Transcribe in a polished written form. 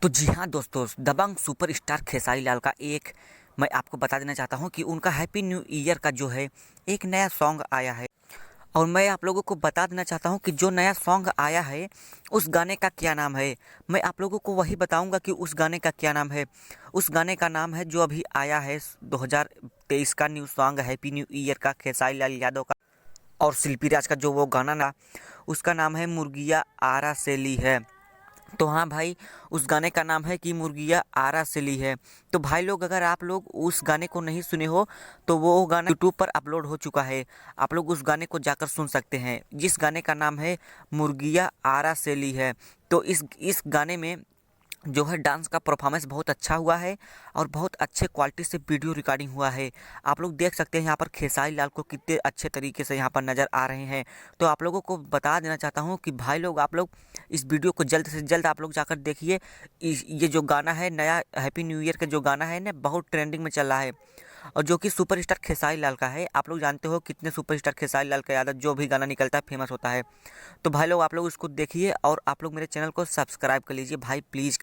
तो जी हाँ दोस्तों, दबंग सुपरस्टार खेसारी लाल का एक मैं आपको बता देना चाहता हूँ कि उनका हैप्पी न्यू ईयर का जो है एक नया सॉन्ग आया है। और मैं आप लोगों को बता देना चाहता हूँ कि जो नया सॉन्ग आया है उस गाने का क्या नाम है। मैं आप लोगों को वही बताऊँगा कि उस गाने का क्या नाम है। उस गाने का नाम है जो अभी आया है 2023 का new song happy new year का खेसारी लाल यादव का और शिल्पी राज का जो वो गाना ना उसका नाम है मुर्गिया आरा से ली है। तो हाँ भाई, उस गाने का नाम है कि मुर्गिया आरा से ली है। तो भाई लोग, अगर आप लोग उस गाने को नहीं सुने हो तो वो गाना यूट्यूब पर अपलोड हो चुका है। आप लोग उस गाने को जाकर सुन सकते हैं जिस गाने का नाम है मुर्गिया आरा से ली है। तो इस गाने में जो है डांस का परफॉर्मेंस बहुत अच्छा हुआ है और बहुत अच्छे क्वालिटी से वीडियो रिकॉर्डिंग हुआ है। आप लोग देख सकते हैं यहाँ पर खेसारी लाल को कितने अच्छे तरीके से यहाँ पर नज़र आ रहे हैं। तो आप लोगों को बता देना चाहता हूँ कि भाई लोग, आप लोग इस वीडियो को जल्द से जल्द आप लोग जाकर देखिए। ये जो गाना है नया हैप्पी न्यू ईयर का जो गाना है ना, बहुत ट्रेंडिंग में चल रहा है और जो कि सुपरस्टार खेसारी लाल का है। आप लोग जानते हो कितने सुपरस्टार खेसारी लाल का आदत, जो भी गाना निकलता है फेमस होता है। तो भाई लोग, आप लोग उसको देखिए और आप लोग मेरे चैनल को सब्सक्राइब कर लीजिए भाई प्लीज़।